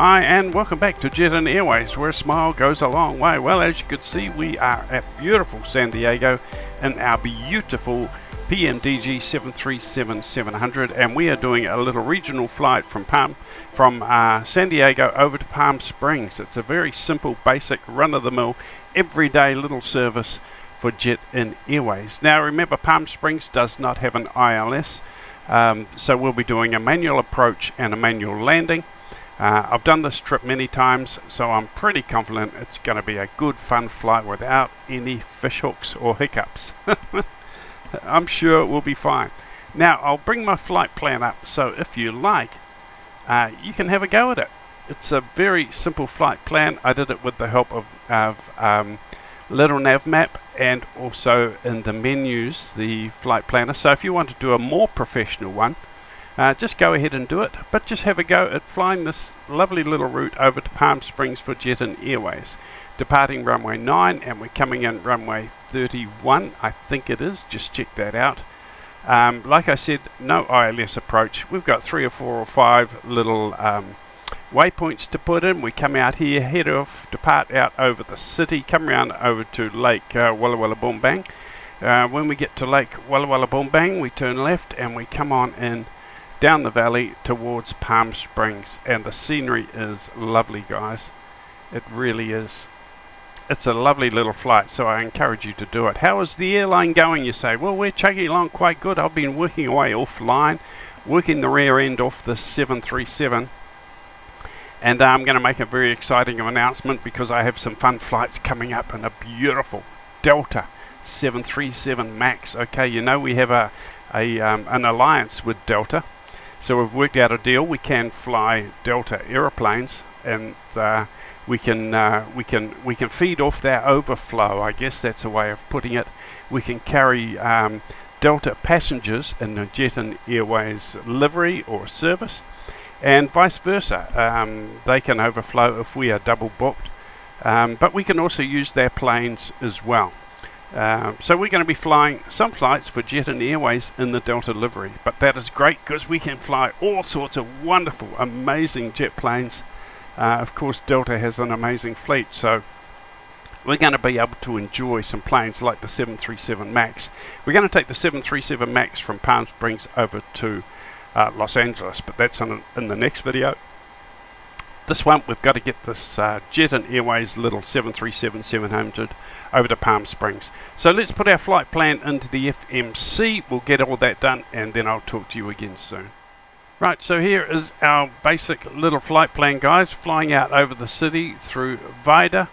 Hi and welcome back to Jet and Airways, where a smile goes a long way. Well, as you can see, we are at beautiful San Diego in our beautiful pmdg 737-700, and we are doing a little regional flight from San Diego over to Palm Springs. It's a very simple, basic, run-of-the-mill, everyday little service for Jet and Airways. Now remember, Palm Springs does not have an ILS, so we'll be doing a manual approach and a manual landing. I've done this trip many times, so I'm pretty confident it's going to be a good fun flight without any fishhooks or hiccups. I'm sure it will be fine. Now I'll bring my flight plan up, so if you like, you can have a go at it. It's a very simple flight plan. I did it with the help of Little Nav Map and also in the menus, the flight planner. So if you want to do a more professional one, just go ahead and do it, but just have a go at flying this lovely little route over to Palm Springs for Jet and Airways. Departing runway 9, and we're coming in runway 31, I think it is. Just check that out. Like I said, no ILS approach. We've got 3 or 4 or 5 little waypoints to put in. We come out here, head off, depart out over the city, come around over to Lake Walla Walla Boom Bang. When we get to Lake Walla Walla Boom Bang, we turn left and we come on in down the valley towards Palm Springs, and the scenery is lovely, guys. It really is. It's a lovely little flight, so I encourage you to do it. How is the airline going, you say? Well, we're chugging along quite good. I've been working away offline, working the rear end off the 737, and I'm going to make a very exciting announcement because I have some fun flights coming up in a beautiful Delta 737 MAX. Okay, you know we have an alliance with Delta. So we've worked out a deal. We can fly Delta aeroplanes, and we can feed off their overflow. I guess that's a way of putting it. We can carry Delta passengers in the Jet and Airways livery or service, and vice versa. They can overflow if we are double booked, but we can also use their planes as well. So we're going to be flying some flights for Jet and Airways in the Delta livery, but that is great because we can fly all sorts of wonderful, amazing jet planes. Of course, Delta has an amazing fleet, so we're going to be able to enjoy some planes like the 737 MAX. We're going to take the 737 MAX from Palm Springs over to Los Angeles, but that's in the next video. This one, we've got to get this Jet and Airways little 737-700 over to Palm Springs. So let's put our flight plan into the FMC. We'll get all that done, and then I'll talk to you again soon. Right, so here is our basic little flight plan, guys. Flying out over the city through Vida,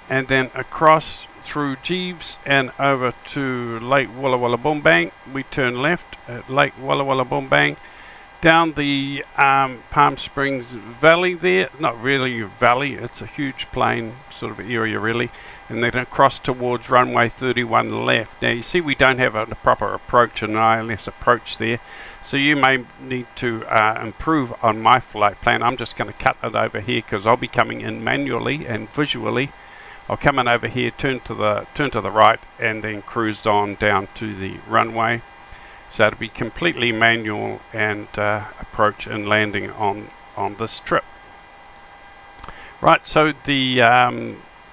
and then across through Jeeves and over to Lake Walla Walla Boom Bang. We turn left at Lake Walla Walla Boom Bang. Down the Palm Springs Valley there, not really a valley, it's a huge plain sort of area really, and then across towards runway 31 left. Now you see we don't have a proper approach, an ILS approach there, so you may need to improve on my flight plan. I'm just going to cut it over here because I'll be coming in manually and visually. I'll come in over here, turn to the right, and then cruise on down to the runway. So it'll be completely manual and approach and landing on this trip. Right, so the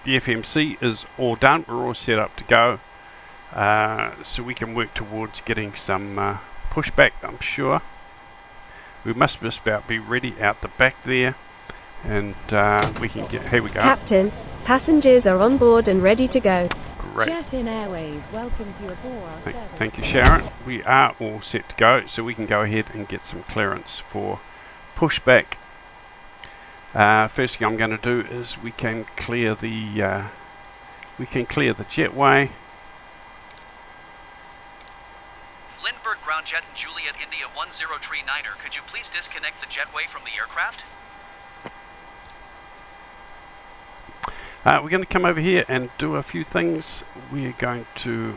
FMC is all done. We're all set up to go. So we can work towards getting some pushback, I'm sure. We must just about be ready out the back there. And we can get, here we go. Captain, passengers are on board and ready to go. Great. Jet and Airways welcomes you aboard our service. Thank you, Sharon. We are all set to go, so we can go ahead and get some clearance for pushback. First thing I'm going to do is we can clear the jetway. Lindbergh ground jet and Juliet India 1039er. Could you please disconnect the jetway from the aircraft? We're going to come over here and do a few things. We're going to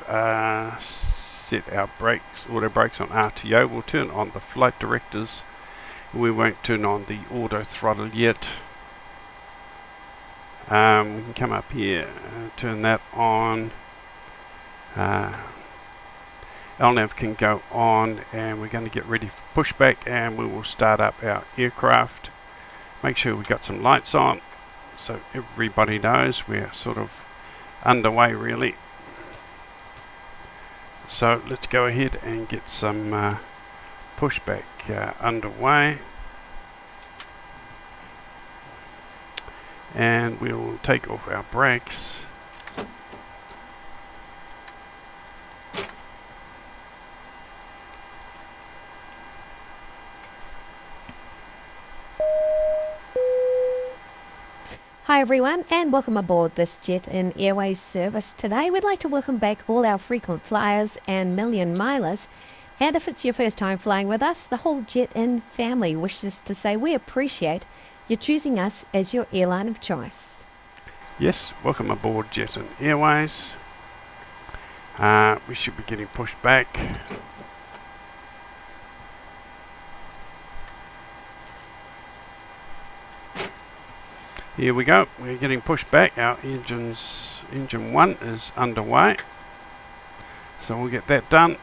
set our brakes, auto brakes on RTO. We'll turn on the flight directors. We won't turn on the auto throttle yet. We can come up here, turn that on. LNAV can go on, and we're going to get ready for pushback, and we will start up our aircraft. Make sure we got some lights on so everybody knows we're sort of underway really. So let's go ahead and get some pushback underway, and we'll take off our brakes. Hi everyone, and welcome aboard this Jet In Airways service. Today we'd like to welcome back all our frequent flyers and million milers. And if it's your first time flying with us, the whole Jet In family wishes to say we appreciate you choosing us as your airline of choice. Yes, welcome aboard Jet In Airways. We should be getting pushed back. Here we go, we're getting pushed back. Our engine 1 is underway, so we'll get that done.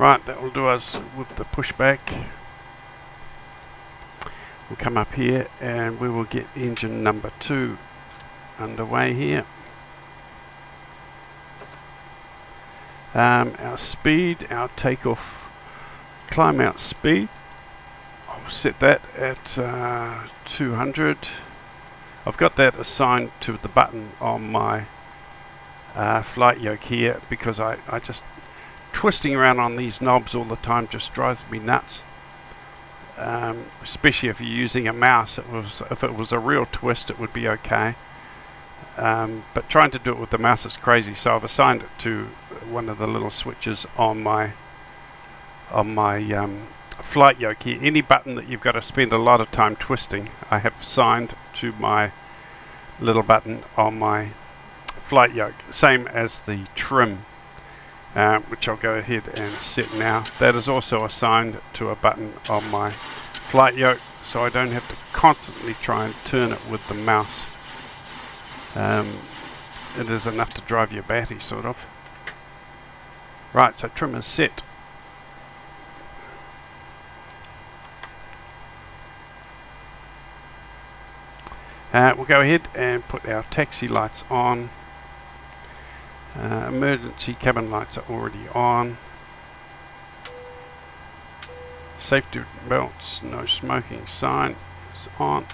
Right, that will do us with the pushback. We'll come up here and we will get engine number 2 underway here. Our speed, our takeoff, climb out speed, I'll set that at 200. I've got that assigned to the button on my flight yoke here because I just twisting around on these knobs all the time just drives me nuts, especially if you're using a mouse. If it was a real twist, it would be okay, but trying to do it with the mouse is crazy. So I've assigned it to one of the little switches on my flight yoke here. Any button that you've got to spend a lot of time twisting, I have assigned to my little button on my flight yoke, same as the trim, which I'll go ahead and set now. That is also assigned to a button on my flight yoke, so I don't have to constantly try and turn it with the mouse. It is enough to drive your batty, sort of. Right, so trim is set. We'll go ahead and put our taxi lights on. Emergency cabin lights are already on. Safety belts, no smoking sign is on.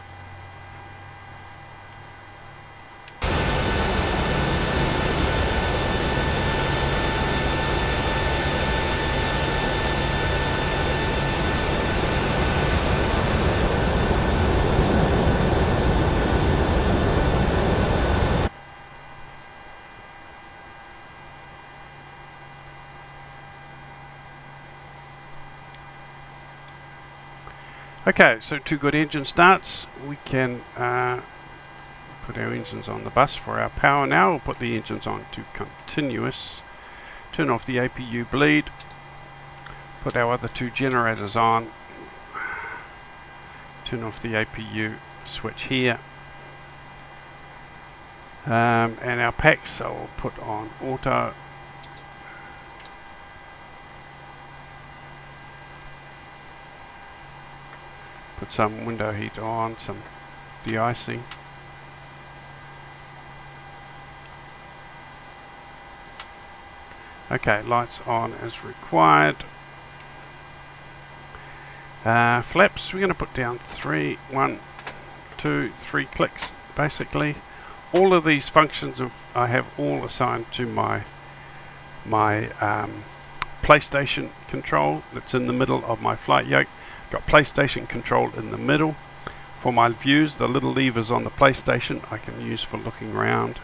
Okay, so 2 good engine starts. We can put our engines on the bus for our power now. We'll put the engines on to continuous. Turn off the APU bleed. Put our other 2 generators on. Turn off the APU switch here. And our packs I'll put on auto. Put some window heat on, some de-icing. Okay, lights on as required. Flaps, we're going to put down 3, 1, 2, 3 clicks basically. All of these functions I have all assigned to my PlayStation control that's in the middle of my flight yoke. Got PlayStation control in the middle. For my views, the little levers on the PlayStation I can use for looking around.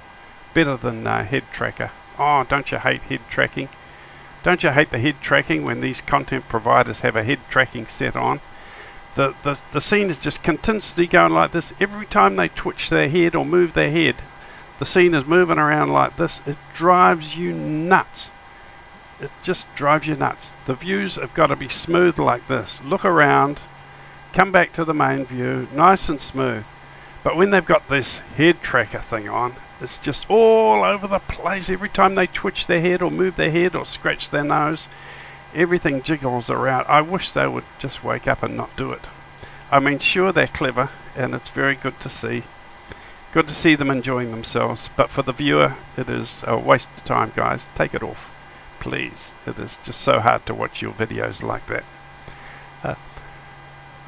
Better than head tracker. Oh, don't you hate head tracking? Don't you hate the head tracking when these content providers have a head tracking set on? The scene is just continuously going like this. Every time they twitch their head or move their head, the scene is moving around like this, it drives you nuts. It just drives you nuts. The views have got to be smooth like this. Look around, come back to the main view, nice and smooth. But when they've got this head tracker thing on, it's just all over the place. Every time they twitch their head or move their head or scratch their nose, everything jiggles around. I wish they would just wake up and not do it. I mean, sure, they're clever and it's very good to see. Good to see them enjoying themselves. But for the viewer, it is a waste of time, guys. Take it off, please. It is just so hard to watch your videos like that.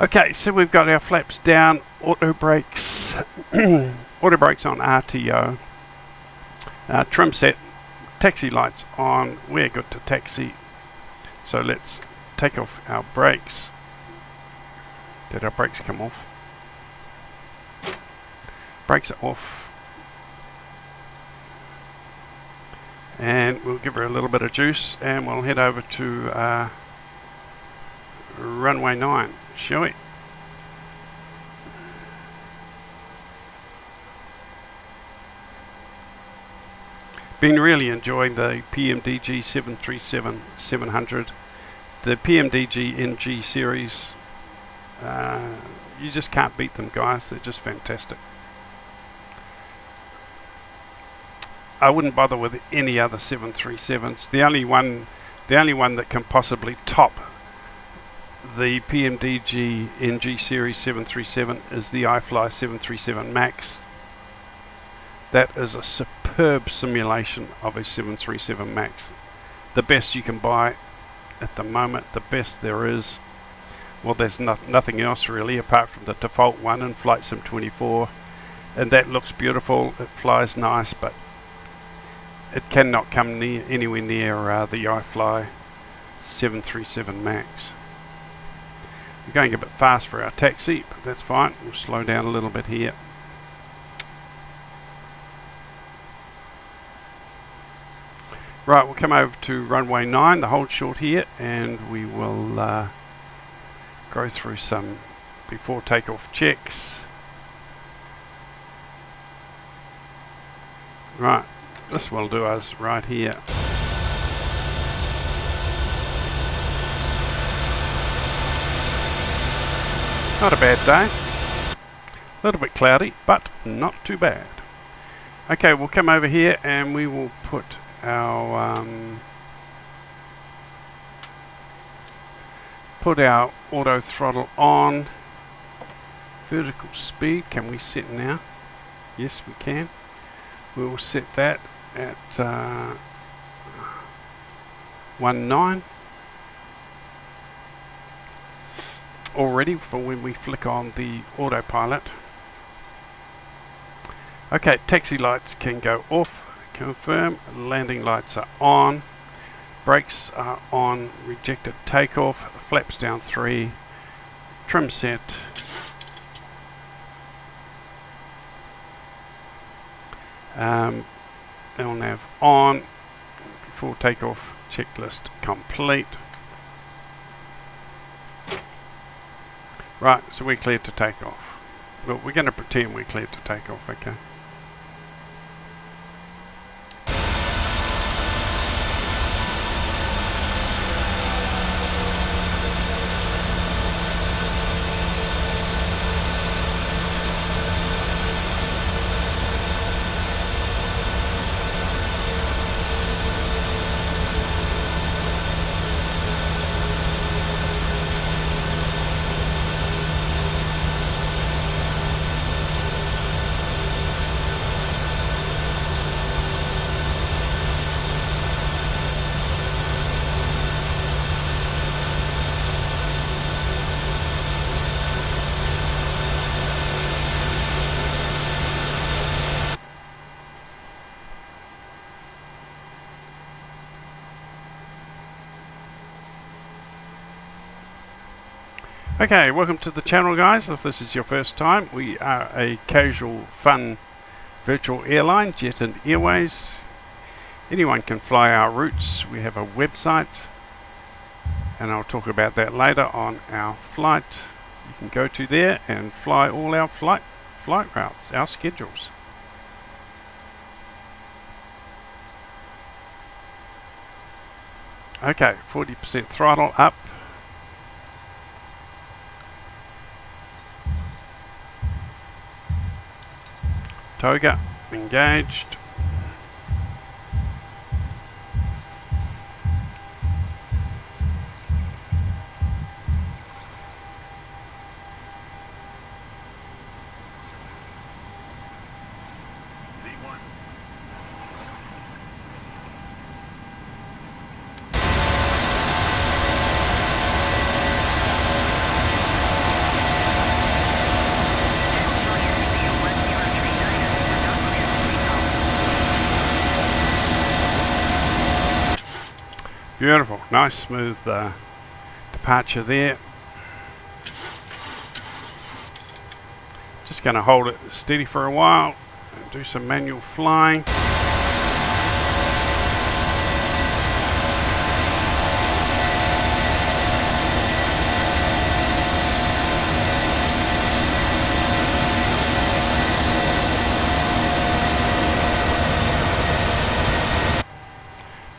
Okay, so we've got our flaps down, auto brakes, auto brakes on RTO, trim set, taxi lights on, we're good to taxi. So let's take off our brakes. Did our brakes come off? Brakes are off. And we'll give her a little bit of juice and we'll head over to runway 9, shall we? Been really enjoying the pmdg 737-700, the pmdg NG series. You just can't beat them, guys. They're just fantastic. I wouldn't bother with any other 737s. The only one that can possibly top the pmdg NG series 737 is the iFly 737 MAX. That is a superb simulation of a 737 MAX. The best you can buy at the moment, the best there is. Well, there's nothing else really apart from the default one in Flight Sim 24, and that looks beautiful. It flies nice, but it cannot come anywhere near the iFly 737 MAX. We're going a bit fast for our taxi, but that's fine. We'll slow down a little bit here. Right, we'll come over to runway 9, the hold short here, and we will go through some before takeoff checks. Right, this will do us right here. Not a bad day. A little bit cloudy, but not too bad. Okay, we'll come over here and we will put our auto throttle on. Vertical speed, can we set now? Yes, we can. We will set that at 19 already for when we flick on the autopilot. Okay, taxi lights can go off. Confirm. Landing lights are on. Brakes are on. Rejected takeoff. Flaps down 3. Trim set. LNAV on. Before takeoff checklist complete. Right, so we're cleared to take off. Well, we're going to pretend we're cleared to take off, okay? Okay, welcome to the channel, guys. If this is your first time, we are a casual, fun virtual airline, Jet and Airways. Anyone can fly our routes. We have a website, and I'll talk about that later on our flight. You can go to there and fly all our flight routes, our schedules. Okay, 40% throttle up. Toga engaged. Beautiful, nice smooth departure there. Just going to hold it steady for a while and do some manual flying.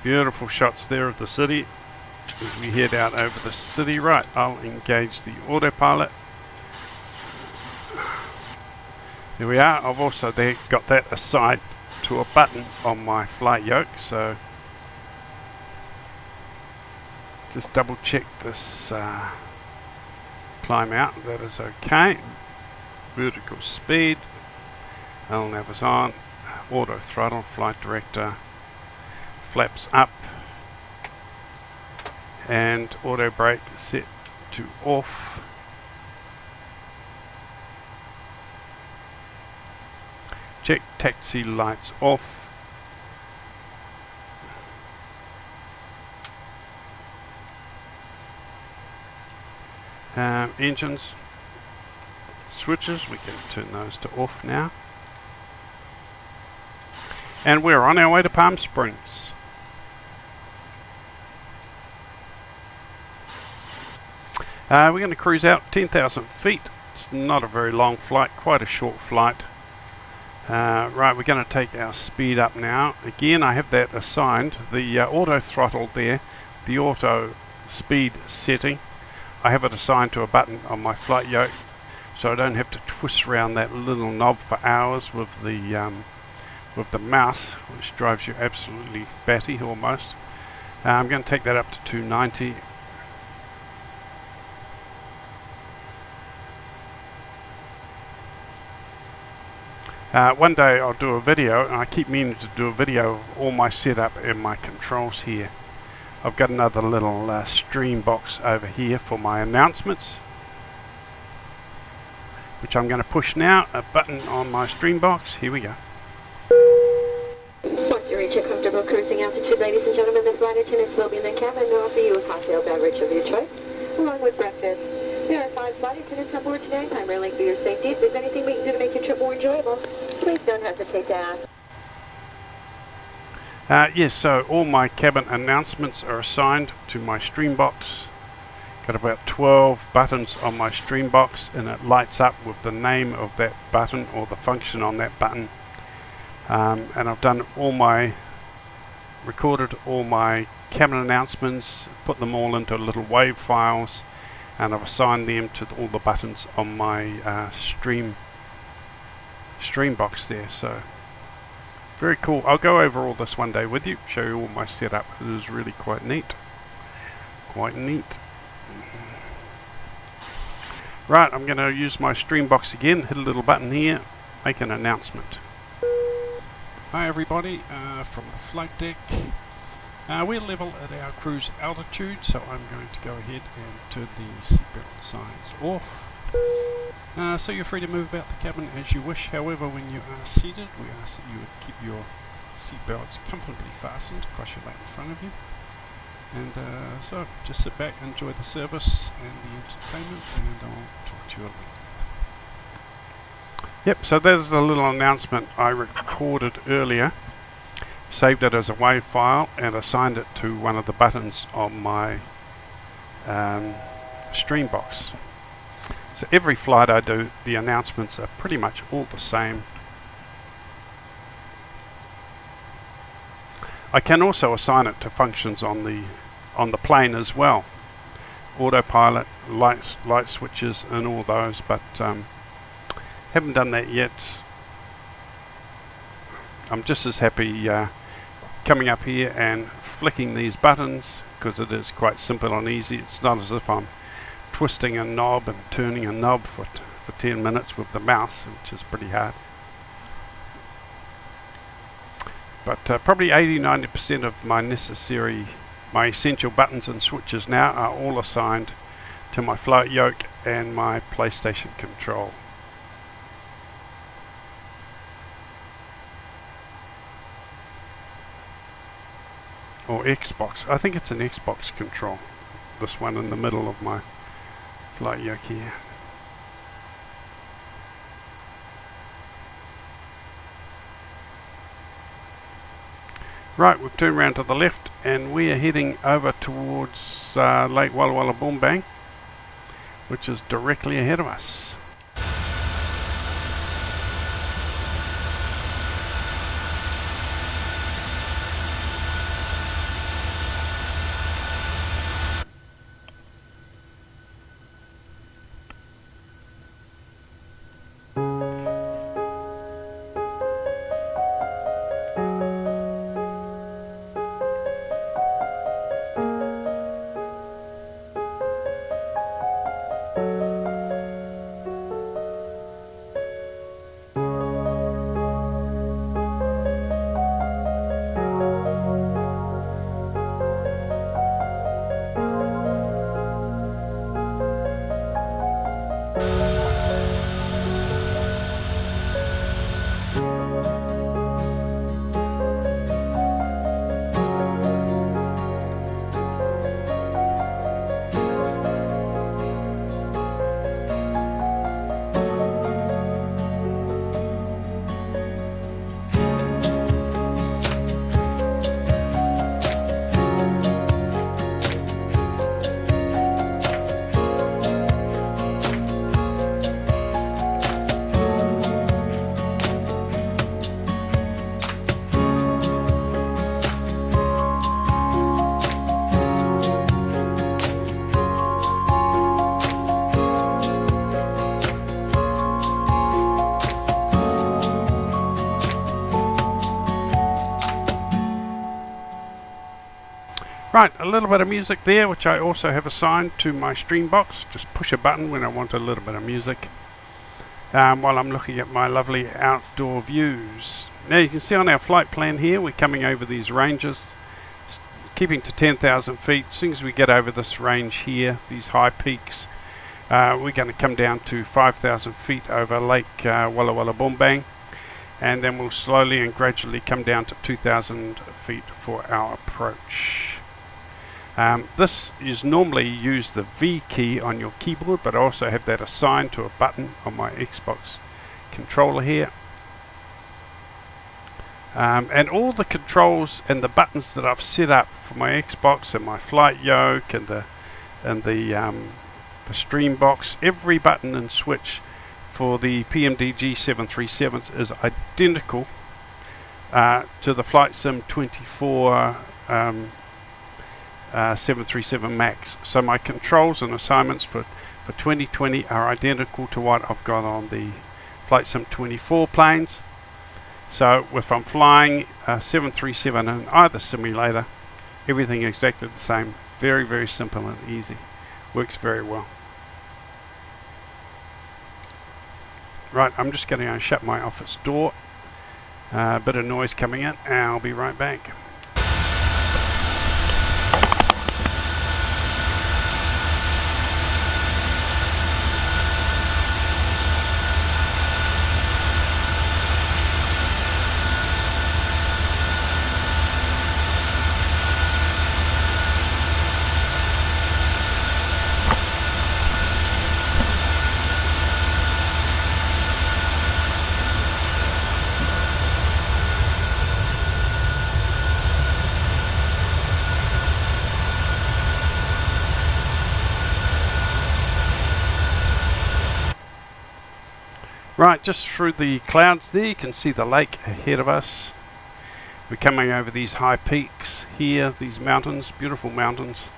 Beautiful shots there of the city as we head out over the city. Right, I'll engage the autopilot. There we are. I've also got that assigned to a button on my flight yoke, so just double check this climb out, that is okay. Vertical speed, LNAV is on, auto throttle, flight director, flaps up, and auto brake set to off. Check taxi lights off. Engines switches, we can turn those to off now. And we're on our way to Palm Springs. We're going to cruise out 10,000 feet. It's not a very long flight, quite a short flight. Right, we're going to take our speed up now. Again, I have that assigned, the auto throttle there, the auto speed setting. I have it assigned to a button on my flight yoke, so I don't have to twist around that little knob for hours with the mouse, which drives you absolutely batty almost. I'm going to take that up to 290. One day I'll do a video, and I keep meaning to do a video of all my setup and my controls here. I've got another little stream box over here for my announcements, which I'm going to push now, a button on my stream box. Here we go. Once you reach a comfortable cruising altitude, ladies and gentlemen, the flight attendants will be in the cabin to offer you a cocktail beverage of your choice, along with breakfast. There are 5 flight attendants on board today, primarily for your safety. If there's anything we can do to make your trip more enjoyable, please don't hesitate to ask. Yes, so all my cabin announcements are assigned to my stream box. Got about 12 buttons on my stream box, and it lights up with the name of that button or the function on that button. And I've done recorded all my cabin announcements, put them all into little WAV files, and I've assigned them to all the buttons on my stream box there. So very cool. I'll go over all this one day with you, show you all my setup. It is really quite neat. Quite neat. Right, I'm going to use my stream box again, hit a little button here, make an announcement. Hi everybody, from the flight deck. We're level at our cruise altitude, so I'm going to go ahead and turn the seatbelt signs off. So you're free to move about the cabin as you wish. However, when you are seated, we ask that you would keep your seatbelts comfortably fastened across your lap in front of you. And so just sit back, enjoy the service and the entertainment, and I'll talk to you a little later. Yep, so there's the little announcement I recorded earlier. Saved it as a WAV file and assigned it to one of the buttons on my stream box. So every flight I do, the announcements are pretty much all the same. I can also assign it to functions on the on the plane as well. Autopilot, light switches and all those, but haven't done that yet. I'm just as happy coming up here and flicking these buttons, because it is quite simple and easy. It's not as if I'm twisting a knob and turning a knob for 10 minutes with the mouse, which is pretty hard. But probably 80-90% of my essential buttons and switches now are all assigned to my flight yoke and my PlayStation control. Or Xbox. I think it's an Xbox control. This one in the middle of my flight yoke here. Right, we've turned around to the left and we are heading over towards Lake Walla Walla Boombang, which is directly ahead of us. Right, a little bit of music there, which I also have assigned to my stream box. Just push a button when I want a little bit of music while I'm looking at my lovely outdoor views. Now you can see on our flight plan here, we're coming over these ranges, keeping to 10,000 feet. As soon as we get over this range here, these high peaks, we're going to come down to 5,000 feet over Lake Walla Walla Boombang, and then we'll slowly and gradually come down to 2,000 feet for our approach. This is normally use the V key on your keyboard, but I also have that assigned to a button on my Xbox controller here. And all the controls and the buttons that I've set up for my Xbox and my flight yoke and the stream box, every button and switch for the pmdg 737s is identical to the Flight Sim 24 737 Max. So my controls and assignments for 2020 are identical to what I've got on the Flight Sim 24 planes. So if I'm flying a 737 in either simulator, everything is exactly the same. Very, very simple and easy. Works very well. Right, I'm just going to go and shut my office door. A bit of noise coming in, and I'll be right back. Right, just through the clouds there, you can see the lake ahead of us. We're coming over these high peaks here, these mountains, beautiful mountains,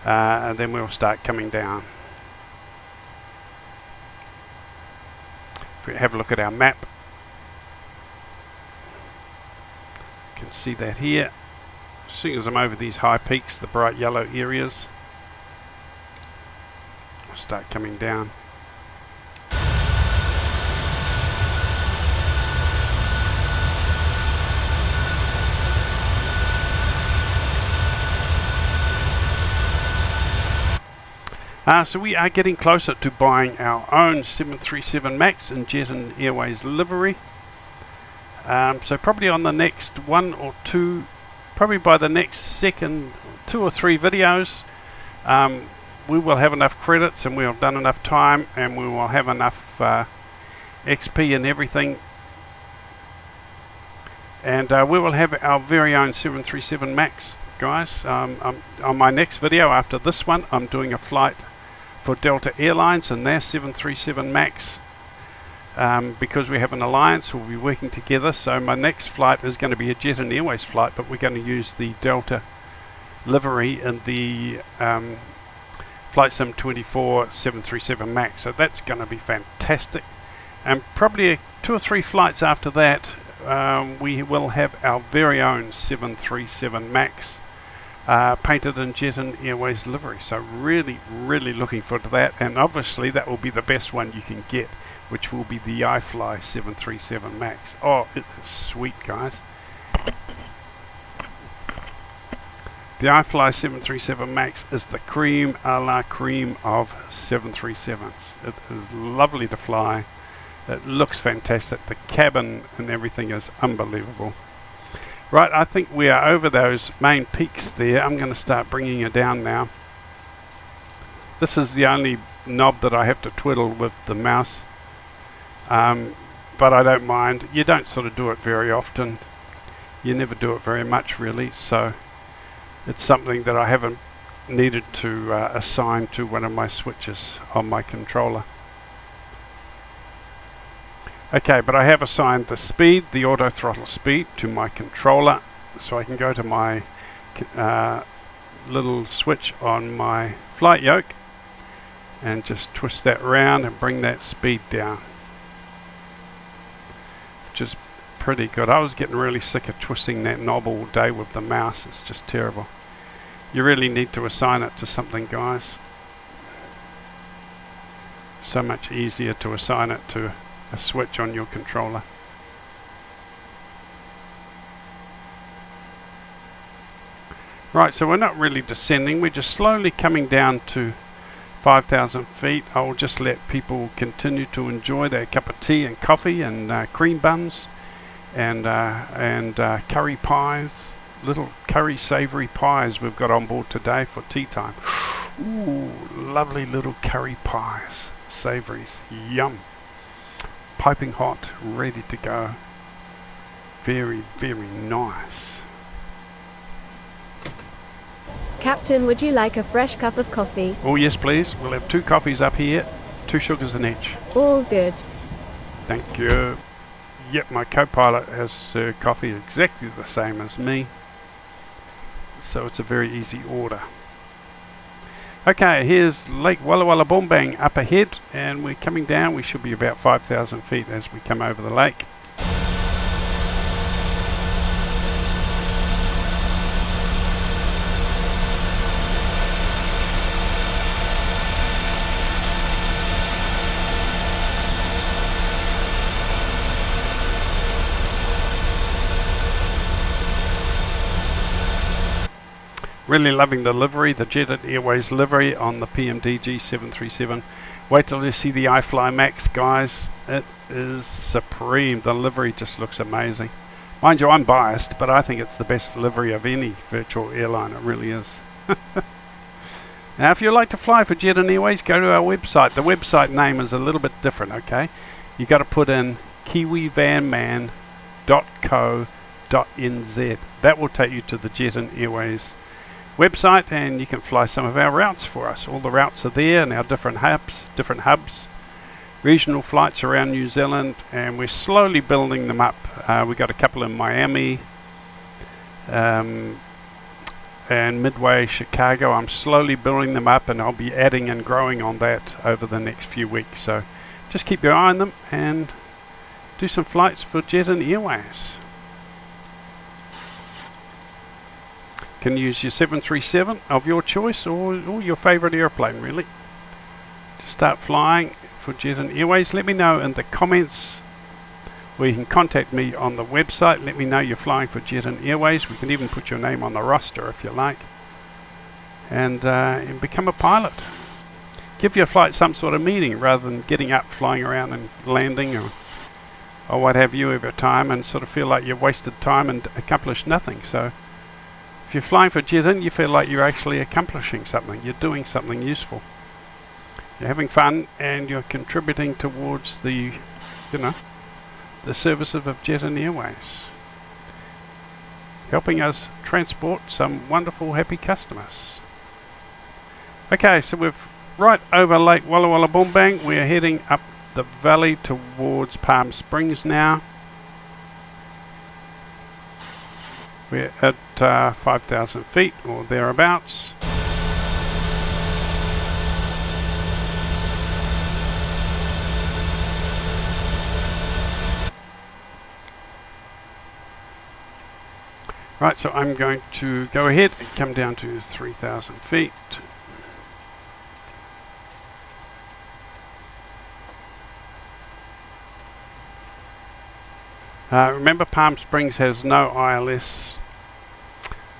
and then we'll start coming down. If we have a look at our map, you can see that here. As soon as I'm over these high peaks, the bright yellow areas, I'll start coming down. So we are getting closer to buying our own 737 MAX in Jet and Airways livery. So probably on the next one or two, probably by the next second 2 or 3 videos, we will have enough credits and we'll have done enough time and we will have enough XP and everything, and we will have our very own 737 MAX, guys. On my next video after this one, I'm doing a flight for Delta Airlines and their 737 MAX. Because we have an alliance, we'll be working together. So my next flight is going to be a Jet and Airways flight, but we're going to use the Delta livery in the Flight Sim 24 737 MAX. So that's going to be fantastic. And probably 2 or 3 flights after that, we will have our very own 737 MAX painted in Jet and Airways livery. So really looking forward to that, and obviously that will be the best one you can get, which will be the iFly 737 MAX. Oh, it is sweet, guys. The iFly 737 MAX is the cream a la cream of 737s. It is lovely to fly. It looks fantastic. The cabin and everything is unbelievable. Right, I think we are over those main peaks there. I'm going to start bringing it down now. This is the only knob that I have to twiddle with the mouse. But I don't mind. You don't sort of do it very often. You never do it very much, really. So it's something that I haven't needed to assign to one of my switches on my controller. Okay, but I have assigned the speed, the auto throttle speed, to my controller, so I can go to my little switch on my flight yoke and just twist that round and bring that speed down, which is pretty good. I was getting really sick of twisting that knob all day with the mouse. It's just terrible. You really need to assign it to something, guys. So much easier to assign it to a switch on your controller. Right, so we're not really descending, we're just slowly coming down to 5,000 feet. I will just let people continue to enjoy their cup of tea and coffee and cream buns and curry pies, little curry savoury pies we've got on board today for tea time. Ooh, lovely little curry pies, savouries, yum. Piping hot, ready to go. Very nice. Captain, would you like a fresh cup of coffee? Oh yes, please. We'll have 2 coffees up here, 2 sugars in each. All good. Thank you. Yep, my co-pilot has coffee exactly the same as me, so it's a very easy order. Okay, here's Lake Walla Walla Boombang up ahead, and we're coming down. We should be about 5,000 feet as we come over the lake. Really loving the livery, the Jet and Airways livery on the pmdg 737. Wait till you see the iFly MAX, guys. It is supreme. The livery just looks amazing. Mind you, I'm biased, but I think it's the best livery of any virtual airline. It really is. Now, if you'd like to fly for Jet and Airways, go to our website. The website name is a little bit different, okay? You got to put in kiwivanman.co.nz. That will take you to the Jet and Airways website, and you can fly some of our routes for us. All the routes are there, and our different hubs, regional flights around New Zealand, and we're slowly building them up. We got a couple in Miami, and Midway Chicago. I'm slowly building them up, and I'll be adding and growing on that over the next few weeks. So just keep your eye on them and do some flights for Jet and Airways. Can use your 737 of your choice, or your favorite airplane really, to start flying for Jet and Airways. Let me know in the comments, or you can contact me on the website. Let me know you're flying for Jet and Airways. We can even put your name on the roster if you like, and become a pilot. Give your flight some sort of meaning rather than getting up, flying around and landing or what have you every time, and sort of feel like you've wasted time and accomplished nothing. So if you're flying for Jet In, you feel like you're actually accomplishing something. You're doing something useful. You're having fun, and you're contributing towards the services of Jet and Airways, helping us transport some wonderful, happy customers. Okay, so we're right over Lake Walla Walla Boombang. We're heading up the valley towards Palm Springs now. We're at 5,000 feet or thereabouts. Right, so I'm going to go ahead and come down to 3,000 feet. Remember, Palm Springs has no ILS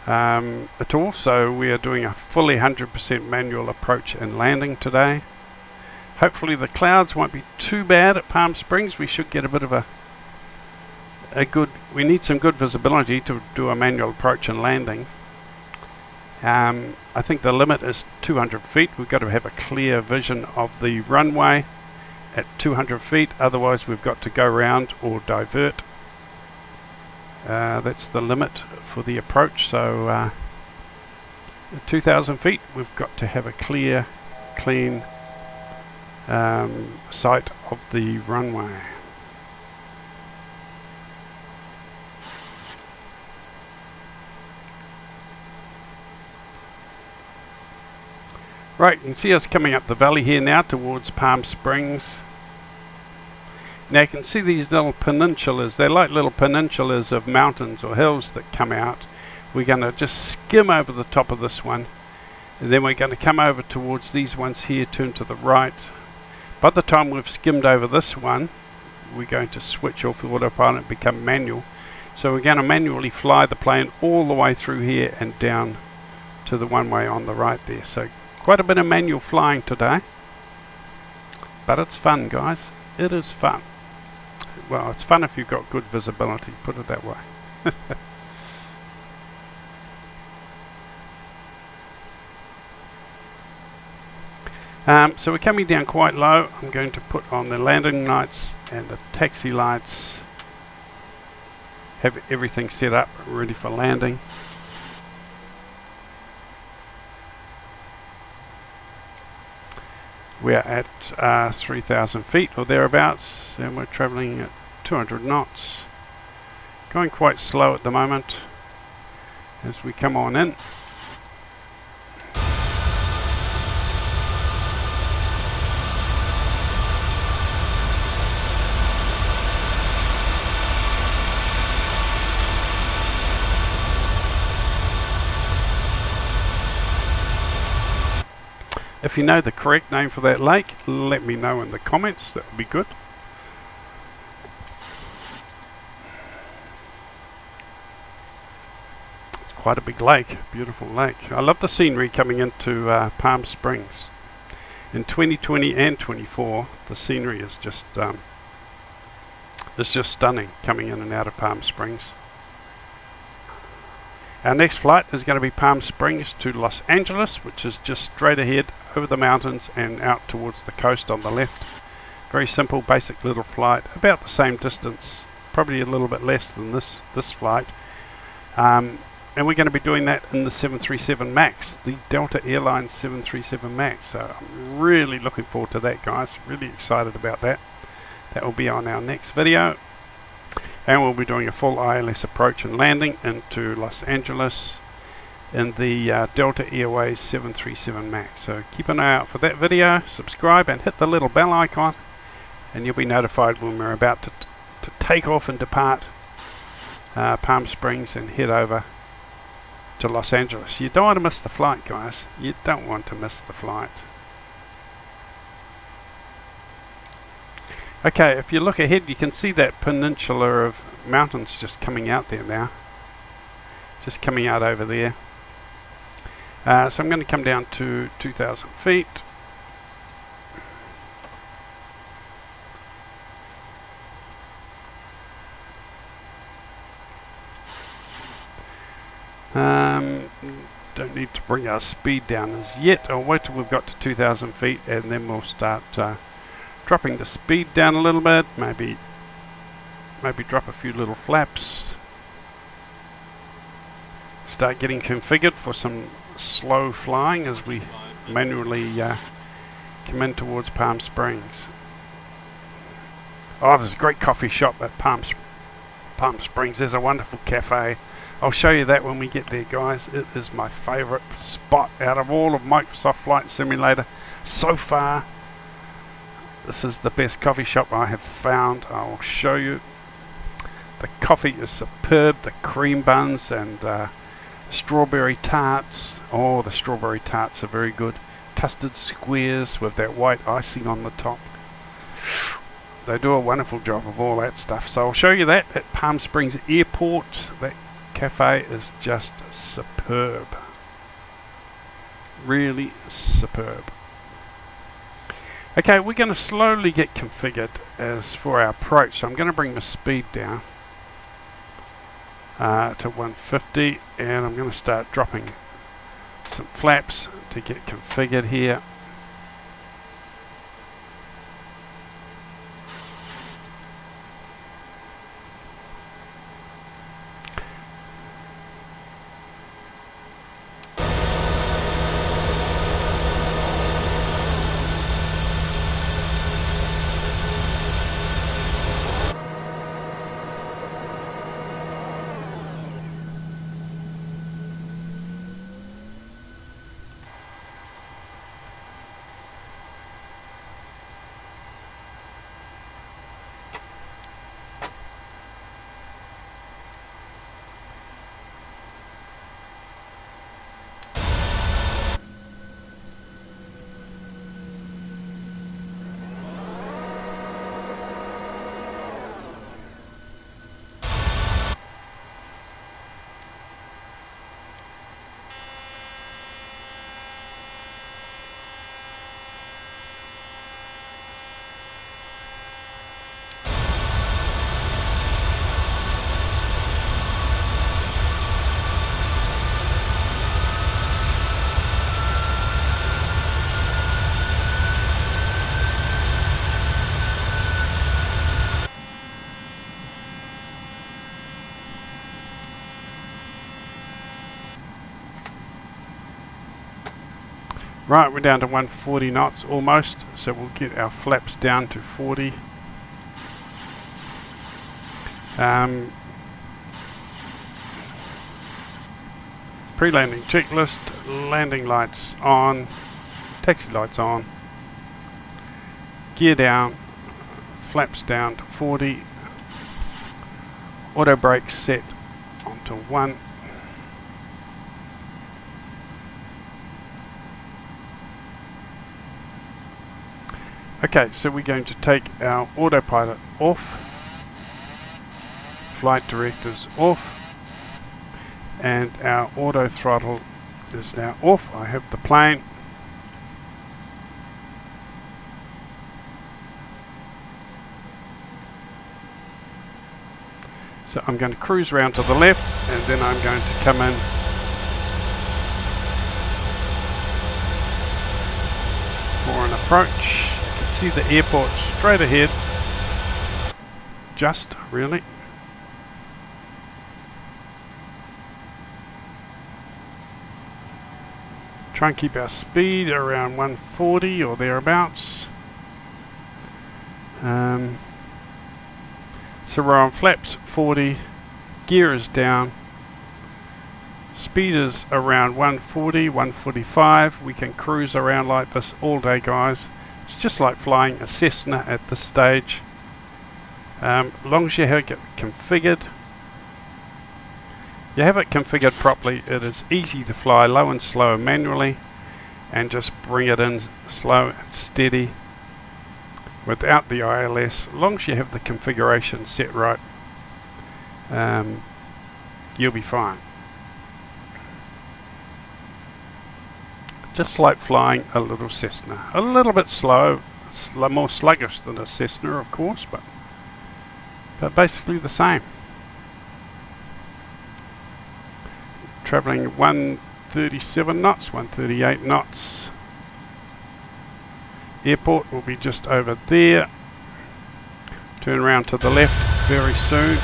at all, so we are doing a fully 100% manual approach and landing today. Hopefully the clouds won't be too bad at Palm Springs. We should get a bit of a good, we need some good visibility to do a manual approach and landing. I think the limit is 200 feet. We've got to have a clear vision of the runway at 200 feet, otherwise we've got to go around or divert. That's the limit for the approach. So at 2,000 feet we've got to have a clear, clean sight of the runway. Right, you can see us coming up the valley here now towards Palm Springs. Now you can see these little peninsulas. They're like little peninsulas of mountains or hills that come out. We're going to just skim over the top of this one, and then we're going to come over towards these ones here, turn to the right. By the time we've skimmed over this one, we're going to switch off the autopilot and become manual. So we're going to manually fly the plane all the way through here and down to the one way on the right there. So quite a bit of manual flying today, but it's fun, guys. It is fun. Well, it's fun if you've got good visibility, put it that way. So we're coming down quite low. I'm going to put on the landing lights and the taxi lights. Have everything set up, ready for landing. We're at 3,000 feet or thereabouts, and we're traveling at 200 knots. Going quite slow at the moment as we come on in. If you know the correct name for that lake, let me know in the comments. That would be good. It's quite a big lake, beautiful lake. I love the scenery coming into Palm Springs. In 2020 and 24, the scenery is just stunning coming in and out of Palm Springs. Our next flight is going to be Palm Springs to Los Angeles, which is just straight ahead over the mountains and out towards the coast on the left. Very simple, basic little flight, about the same distance, probably a little bit less than this flight. And we're going to be doing that in the 737 MAX, the Delta Airlines 737 MAX. So I'm really looking forward to that, guys. Really excited about that. That will be on our next video. and we'll be doing a full ILS approach and landing into Los Angeles in the Delta Airways 737 MAX. So keep an eye out for that video, subscribe and hit the little bell icon, and you'll be notified when we're about to take off and depart Palm Springs and head over to Los Angeles. You don't want to miss the flight, guys. You don't want to miss the flight. Okay, if you look ahead, you can see that peninsula of mountains just coming out there now. Just coming out over there. So I'm going to come down to 2,000 feet. Don't need to bring our speed down as yet. I'll wait till we've got to 2,000 feet and then we'll start dropping the speed down a little bit. Maybe drop a few little flaps. Start getting configured for some slow flying as we manually come in towards Palm Springs. Oh, there's a great coffee shop at Palm Springs. There's a wonderful cafe. I'll show you that when we get there, guys. It is my favorite spot out of all of Microsoft Flight Simulator so far. This is the best coffee shop I have found. I'll show you. The coffee is superb. The cream buns and strawberry tarts. Oh, the strawberry tarts are very good. Custard squares with that white icing on the top. They do a wonderful job of all that stuff. So I'll show you that at Palm Springs Airport. That cafe is just superb. Really superb. Okay, we're going to slowly get configured as for our approach. So I'm going to bring the speed down to 150, and I'm going to start dropping some flaps to get configured here. Right, we're down to 140 knots almost, so we'll get our flaps down to 40. Pre-landing checklist, landing lights on, taxi lights on, gear down, flaps down to 40, auto brakes set onto 1. Okay, so we're going to take our autopilot off, flight directors off, and our auto throttle is now off. I have the plane. So I'm going to cruise around to the left, and then I'm going to come in for an approach. See the airport straight ahead. Just really. Try and keep our speed around 140 or thereabouts. So So we're on flaps 40, gear is down, speed is around 140, 145. We can cruise around like this all day, guys. It's just like flying a Cessna at this stage. Long as you have it configured, properly, it is easy to fly low and slow manually, and just bring it in slow and steady without the ILS. As long as you have the configuration set right, you'll be fine. Just like flying a little Cessna. A little bit slow, more sluggish than a Cessna, of course, but basically the same. Traveling 137 knots, 138 knots. Airport will be just over there. Turn around to the left very soon.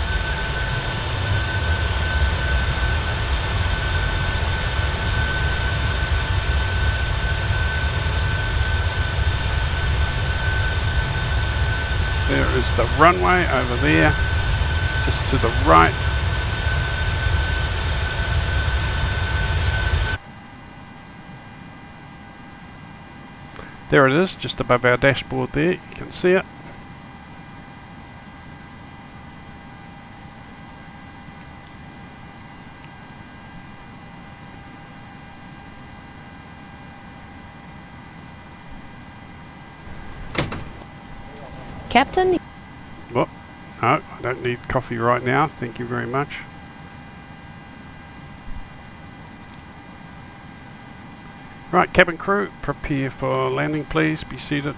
There is the runway over there, just to the right. There it is, just above our dashboard there, you can see it. Captain, Oh, no, I don't need coffee right now, thank you very much. Right, cabin crew, prepare for landing please, be seated.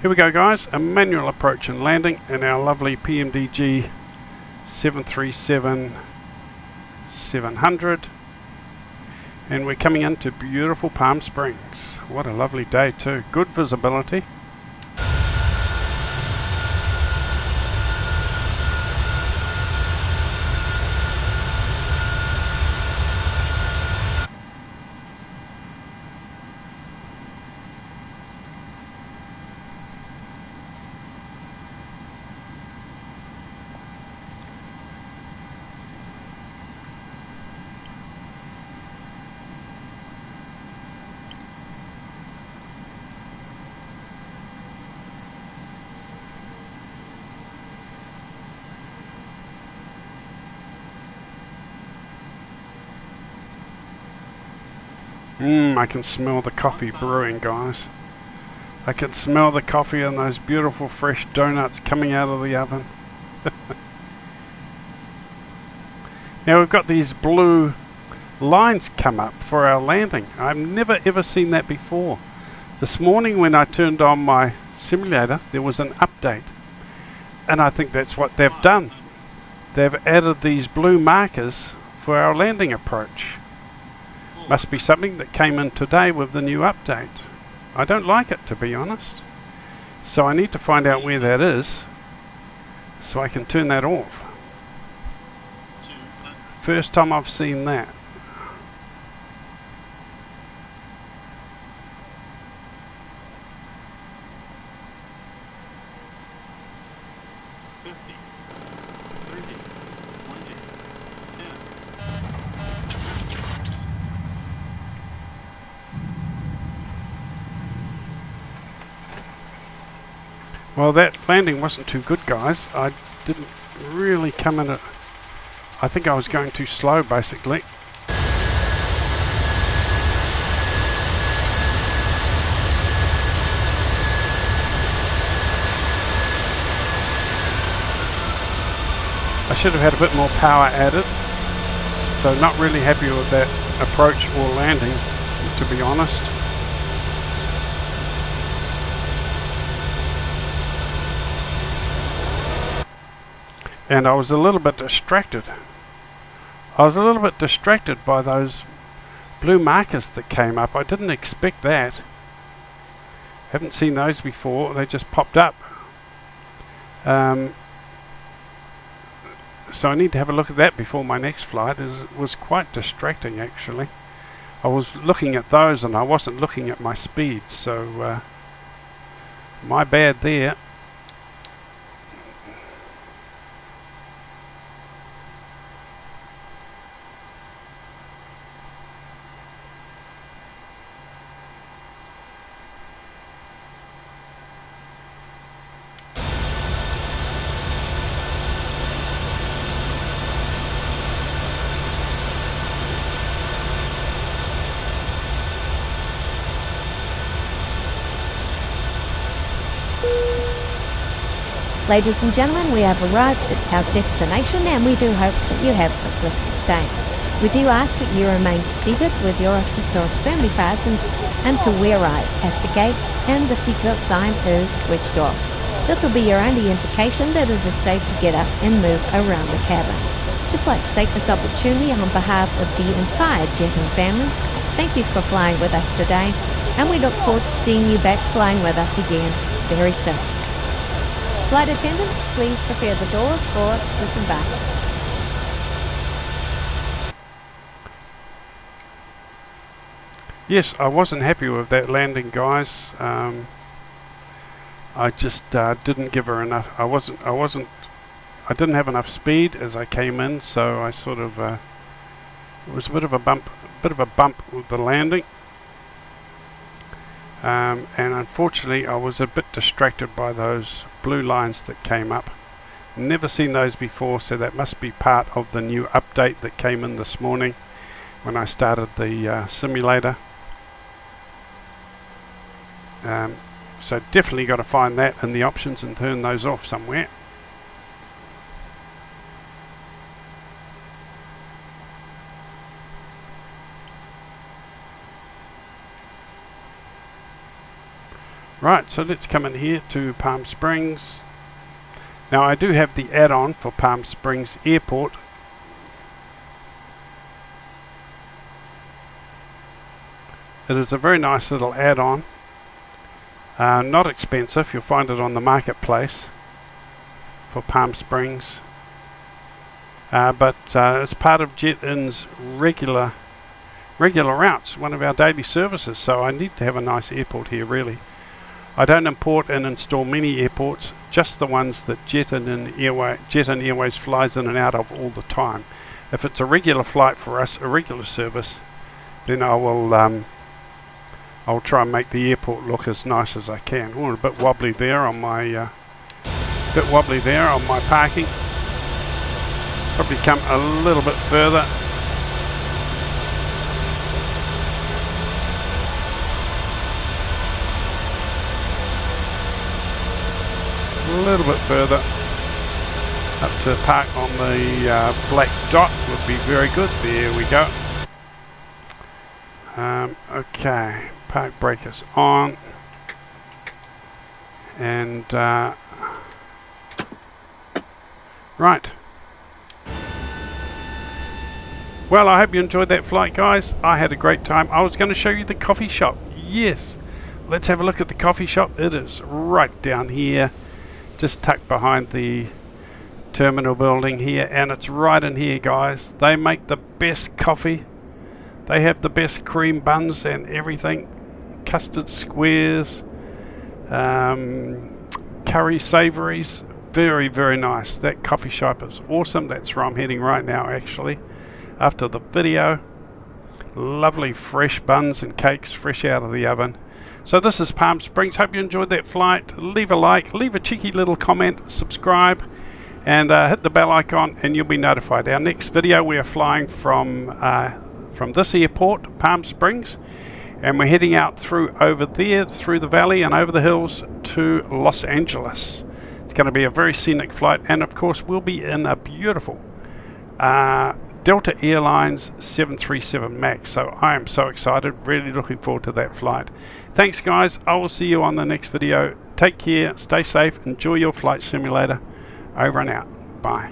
Here we go, guys, a manual approach and landing in our lovely pmdg 737-700. And we're coming into beautiful Palm Springs. What a lovely day too, good visibility. I can smell the coffee brewing, guys. I can smell the coffee and those beautiful fresh donuts coming out of the oven. Now we've got these blue lines come up for our landing. I've never ever seen that before. This morning when I turned on my simulator, there was an update. And I think that's what they've done. They've added these blue markers for our landing approach. Must be something that came in today with the new update. I don't like it, to be honest. So I need to find out where that is so I can turn that off. First time I've seen that. Well, that landing wasn't too good, guys. I didn't really come in it. I think I was going too slow, basically. I should have had a bit more power added. So not really happy with that approach or landing, to be honest. And I was a little bit distracted. I was a little bit distracted by those blue markers that came up. I didn't expect that. Haven't seen those before. They just popped up. So I need to have a look at that before my next flight. It was quite distracting, actually. I was looking at those and I wasn't looking at my speed, so my bad there. Ladies and gentlemen, we have arrived at our destination and we do hope that you have a pleasant stay. We do ask that you remain seated with your seatbelts firmly fastened until we arrive at the gate and the seatbelt sign is switched off. This will be your only indication that it is safe to get up and move around the cabin. Just like to take this opportunity on behalf of the entire Jetting family, thank you for flying with us today and we look forward to seeing you back flying with us again very soon. Flight attendants, please prepare the doors for disembarking. Yes, I wasn't happy with that landing, guys. I just didn't give her enough. I didn't have enough speed as I came in, so I sort of it was a bit of a bump with the landing. And unfortunately I was a bit distracted by those blue lines that came up. Never seen those before, so that must be part of the new update that came in this morning when I started the simulator. So definitely got to find that in the options and turn those off somewhere. Right, so let's come in here to Palm Springs. Now I do have the add-on for Palm Springs Airport. It is a very nice little add-on. Not expensive, you'll find it on the marketplace for Palm Springs. But it's part of Jet-In's regular routes, one of our daily services, so I need to have a nice airport here really. I don't import and install many airports, just the ones that Jet-In Airways flies in and out of all the time. If it's a regular flight for us, a regular service, then I'll try and make the airport look as nice as I can. Oh, a bit wobbly there on my parking. Probably come a little bit further. A little bit further up to park on the black dot would be very good. There we go. Okay, park breakers on, and right. Well, I hope you enjoyed that flight, guys. I had a great time. I was going to show you the coffee shop. Yes, let's have a look at the coffee shop. It is right down here, just tucked behind the terminal building here, and it's right in here, guys. They make the best coffee. They have the best cream buns and everything, custard squares, curry savouries. Very, very nice. That coffee shop is awesome. That's where I'm heading right now, actually, after the video. Lovely fresh buns and cakes, fresh out of the oven. So this is Palm Springs. Hope you enjoyed that flight. Leave a like, leave a cheeky little comment, subscribe, and hit the bell icon and you'll be notified. Our next video, we are flying from this airport, Palm Springs, and we're heading out over there, through the valley and over the hills to Los Angeles. It's going to be a very scenic flight, and of course we'll be in a beautiful Delta Airlines 737 MAX. So I am so excited, really looking forward to that flight. Thanks guys, I will see you on the next video. Take care, stay safe, enjoy your flight simulator. Over and out. Bye.